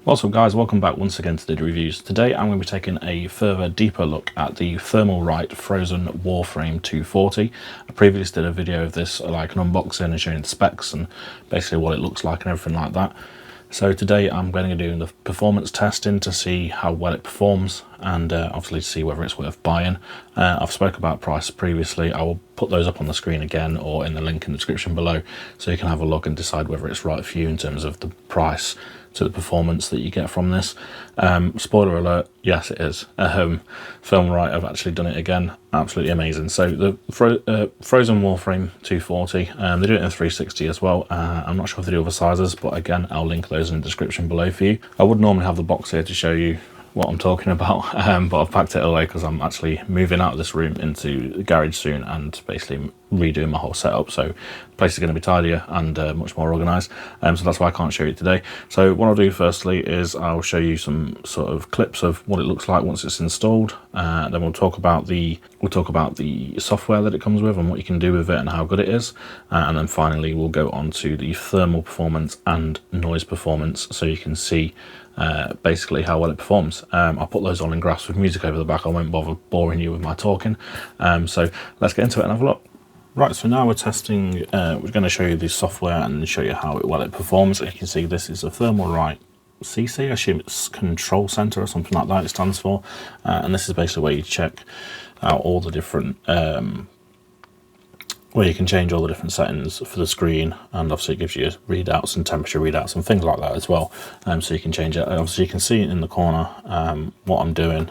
What's up guys, welcome back once again to the reviews. Today I'm going to be taking a further deeper look at the Thermalright Frozen Warframe 240. I previously did a video of this, like an unboxing and showing the specs and basically what it looks like and everything like that. So today I'm going to be doing the performance testing to see how well it performs and obviously to see whether it's worth buying. I've spoke about price previously. I will put those up on the screen again or in the link in the description below so you can have a look and decide whether it's right for you in terms of the price to the performance that you get from this. Spoiler alert, yes it is. Thermalright have actually done it again, absolutely amazing. So the Frozen Warframe 240, they do it in 360 as well. I'm not sure if they do other sizes, but again I'll link those in the description below for you. I would normally have the box here to show you what I'm talking about, but I've packed it away because I'm actually moving out of this room into the garage soon and basically redoing my whole setup, so the place is going to be tidier and much more organized, so that's why I can't show you today. So what I'll do firstly is I'll show you some sort of clips of what it looks like once it's installed, then we'll talk about the software that it comes with and what you can do with it and how good it is, and then finally we'll go on to the thermal performance and noise performance so you can see basically how well it performs. I'll put those all in graphs with music over the back. I won't bother boring you with my talking, so let's get into it and have a look. Right, so now we're testing, we're going to show you the software and show you how well it performs. You can see this is a Thermalright CC, I assume it's Control Center or something like that it stands for, and this is basically where you check out all the different where you can change all the different settings for the screen, and obviously it gives you readouts and temperature readouts and things like that as well, so you can change it. Obviously you can see in the corner what I'm doing,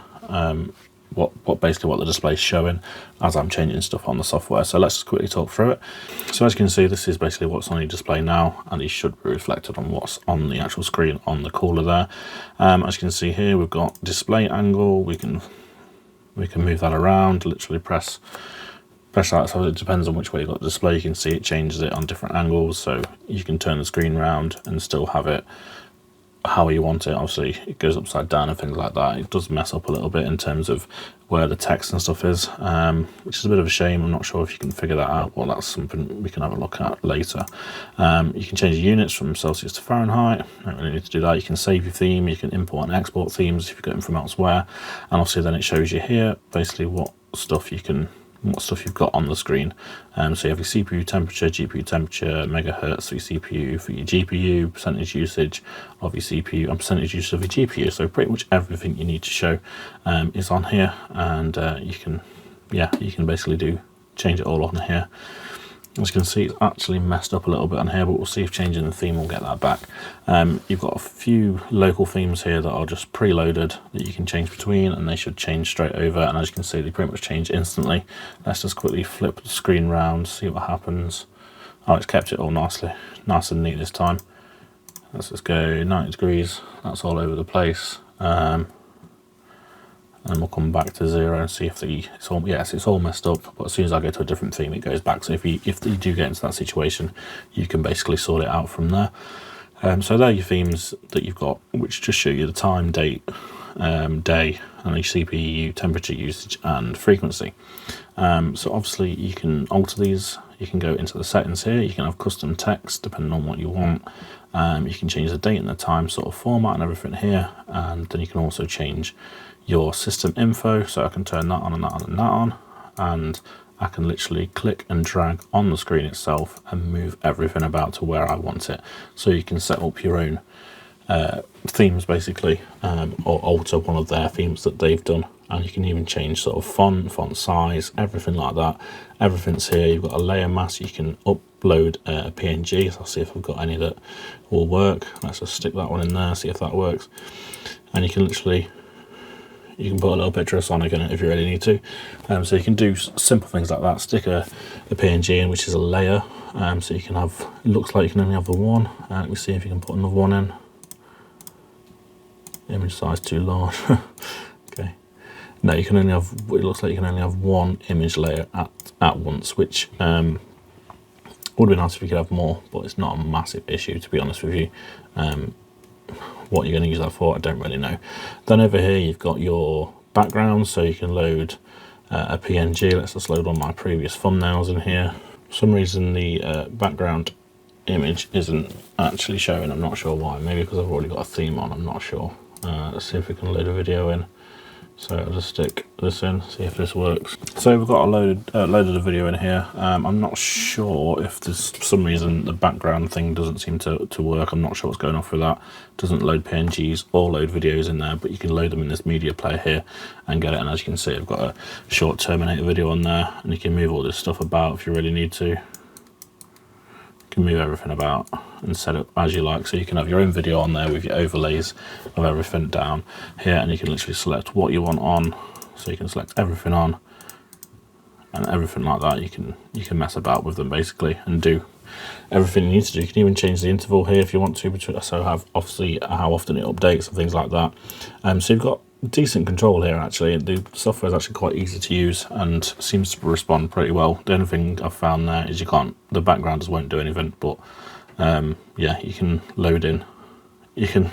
what basically the display's showing as I'm changing stuff on the software. So let's just quickly talk through it. So as you can see, this is basically what's on your display now, and it should be reflected on what's on the actual screen on the cooler there. As you can see here, we've got display angle. We can move that around, literally press that, so it depends on which way you've got the display. You can see it changes it on different angles, so you can turn the screen around and still have it how you want it. Obviously it goes upside down and things like that. It does mess up a little bit in terms of where the text and stuff is, which is a bit of a shame. I'm not sure if you can figure that out, but that's something we can have a look at later. You can change the units from Celsius to Fahrenheit. Don't really need to do that. You can save your theme, you can import and export themes if you get them from elsewhere, and obviously then it shows you here basically what stuff you've got on the screen. So you have your CPU temperature, GPU temperature, megahertz for your CPU, for your GPU, percentage usage of your CPU, and percentage usage of your GPU. So pretty much everything you need to show is on here, and you can basically change it all on here. As you can see, it's actually messed up a little bit on here, but we'll see if changing the theme will get that back. You've got a few local themes here that are just preloaded that you can change between, and they should change straight over, and as you can see, they pretty much change instantly. Let's just quickly flip the screen round, see what happens. Oh, it's kept it all nice and neat this time. Let's just go 90 degrees, that's all over the place. And we'll come back to 0 and see if it's all messed up, but as soon as I go to a different theme it goes back. So if you do get into that situation, you can basically sort it out from there. So there are your themes that you've got, which just show you the time, date, day, and your CPU, temperature usage and frequency. So obviously you can alter these. You can go into the settings here, you can have custom text depending on what you want. You can change the date and the time sort of format and everything here, and then you can also change your system info, so I can turn that on and that on and that on, and I can literally click and drag on the screen itself and move everything about to where I want it. So you can set up your own themes basically, or alter one of their themes that they've done, and you can even change sort of font size, everything like that. Everything's here. You've got a layer mask, you can upload a PNG, so I'll see if I've got any that will work. Let's just stick that one in there, see if that works. And you can literally put a little picture of Sonic in it if you really need to. So you can do simple things like that. Stick a PNG in, which is a layer. So you can have, it looks like you can only have the one. Let me see if you can put another one in. Image size too large. Okay. No, you can only have, it looks like you can only have one image layer at once, which would be nice if you could have more, but it's not a massive issue, to be honest with you. What you're going to use that for, I don't really know. Then over here you've got your background, so you can load a PNG. Let's just load one of my previous thumbnails in here. For some reason the background image isn't actually showing. I'm not sure why. Maybe because I've already got a theme on. I'm not sure. Let's see if we can load a video in. So I'll just stick this in, see if this works. So we've got a loaded a video in here. I'm not sure if there's for some reason the background thing doesn't seem to work. I'm not sure what's going on with that. It doesn't load PNGs or load videos in there, but you can load them in this media player here and get it. And as you can see, I've got a short Terminator video on there, and you can move all this stuff about if you really need to. You can move everything about and set it as you like, so you can have your own video on there with your overlays of everything down here, and you can literally select what you want on, so you can select everything on and everything like that. You can mess about with them basically and do everything you need to do. You can even change the interval here if you want to, so have obviously how often it updates and things like that. So you've got decent control here actually. The software is actually quite easy to use and seems to respond pretty well. The only thing I've found there is the background just won't do anything, but yeah, you can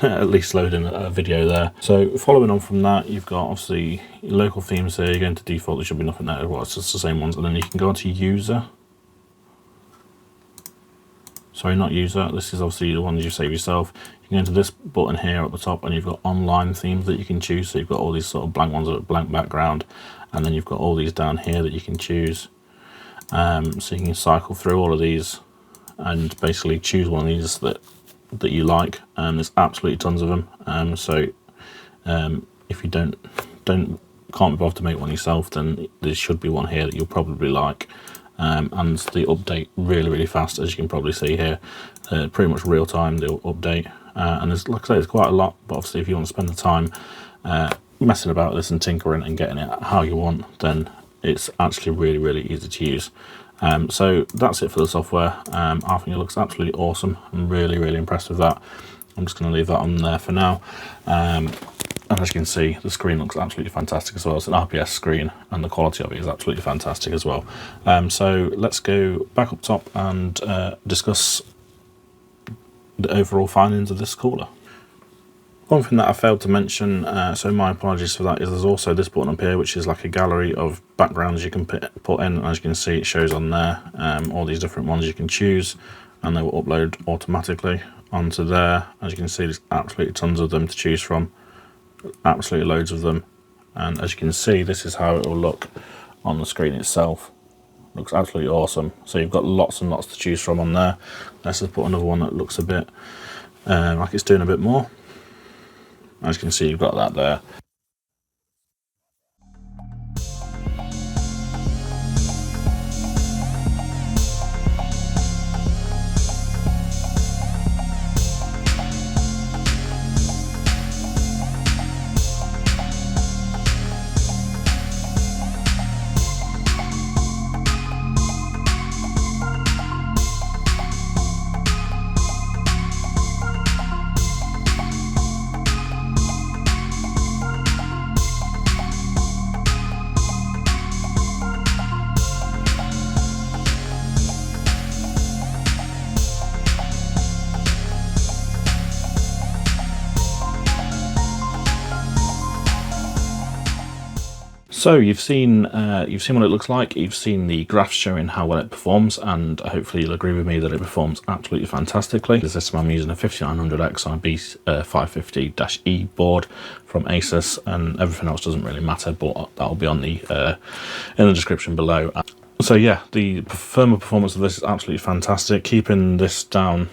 at least load in a video there. So following on from that, you've got obviously your local themes here. You're going to default, there should be nothing there. Well, it's just the same ones, and then you can go onto user. Sorry, not user. This is obviously the ones you save yourself. You can go into this button here at the top, and you've got online themes that you can choose. So you've got all these sort of blank ones with a blank background, and then you've got all these down here that you can choose. So you can cycle through all of these and basically choose one of these that you like. And there's absolutely tons of them. So if you can't be bothered to make one yourself, then there should be one here that you'll probably like. And they update really fast, as you can probably see here. Pretty much real time they'll update, and there's, like I say, there's quite a lot, but obviously if you want to spend the time messing about this and tinkering and getting it how you want, then it's actually really easy to use. So that's it for the software. I think it looks absolutely awesome. I'm really impressed with that. I'm just going to leave that on there for now. And as you can see, the screen looks absolutely fantastic as well. It's an RPS screen, and the quality of it is absolutely fantastic as well. So let's go back up top and discuss the overall findings of this cooler. One thing that I failed to mention, so my apologies for that, is there's also this button up here, which is like a gallery of backgrounds you can put in. And as you can see, it shows on there all these different ones you can choose, and they will upload automatically onto there. As you can see, there's absolutely tons of them to choose from. Absolutely loads of them, and as you can see, this is how it will look on the screen itself. Looks absolutely awesome. So you've got lots and lots to choose from on there. Let's just put another one that looks a bit like it's doing a bit more. As you can see, you've got that there. So you've seen what it looks like. You've seen the graphs showing how well it performs, and hopefully you'll agree with me that it performs absolutely fantastically. This system, I'm using a 5900X on a B550-E board from Asus, and everything else doesn't really matter, but that'll be on the in the description below. So yeah, the thermal performance of this is absolutely fantastic. Keeping this down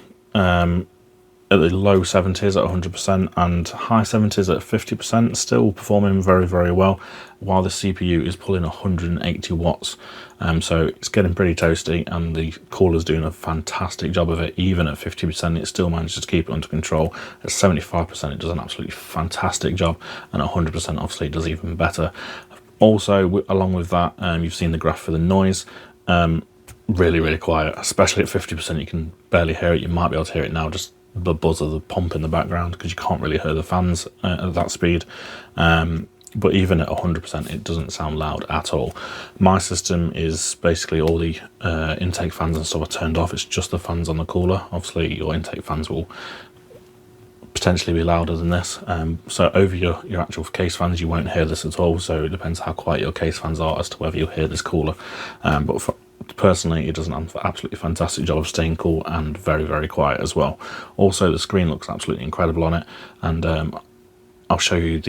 at the low 70s at 100% and high 70s at 50%, still performing very well, while the CPU is pulling 180 watts. So it's getting pretty toasty, and the cooler's doing a fantastic job of it. Even at 50%, it still manages to keep it under control. At 75%, it does an absolutely fantastic job, and at 100%, obviously, it does even better. Also, along with that, you've seen the graph for the noise. Really quiet, especially at 50%. You can barely hear it. You might be able to hear it now, just the buzz of the pump in the background, because you can't really hear the fans at that speed. But even at 100%, it doesn't sound loud at all. My system is basically all the intake fans and stuff are turned off. It's just the fans on the cooler. Obviously, your intake fans will potentially be louder than this. So over your actual case fans, you won't hear this at all. So it depends how quiet your case fans are as to whether you'll hear this cooler. But personally, it does an absolutely fantastic job of staying cool and very, very quiet as well. Also, the screen looks absolutely incredible on it, and I've shown you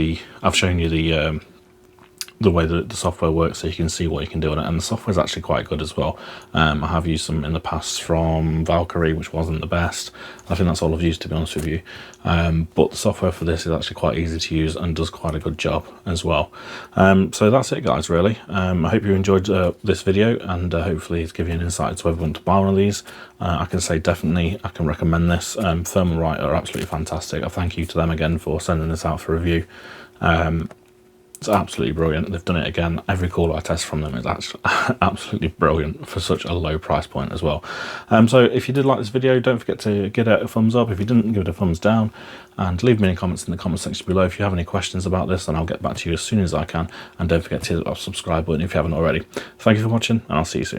the way that the software works, so you can see what you can do on it, and the software is actually quite good as well. I have used some in the past from Valkyrie, which wasn't the best. I think that's all I've used, to be honest with you, but the software for this is actually quite easy to use and does quite a good job as well. So that's it, guys, really. I hope you enjoyed this video, and hopefully it's given you an insight to whether you want to buy one of these. I can say definitely I can recommend this. Thermalright are absolutely fantastic. I thank you to them again for sending this out for review. It's absolutely brilliant. They've done it again. Every call I test from them is actually absolutely brilliant for such a low price point as well. So if you did like this video, don't forget to give it a thumbs up. If you didn't, give it a thumbs down, and leave me any comments in the comment section below. If you have any questions about this, then I'll get back to you as soon as I can. And don't forget to hit that subscribe button if you haven't already. Thank you for watching, and I'll see you soon.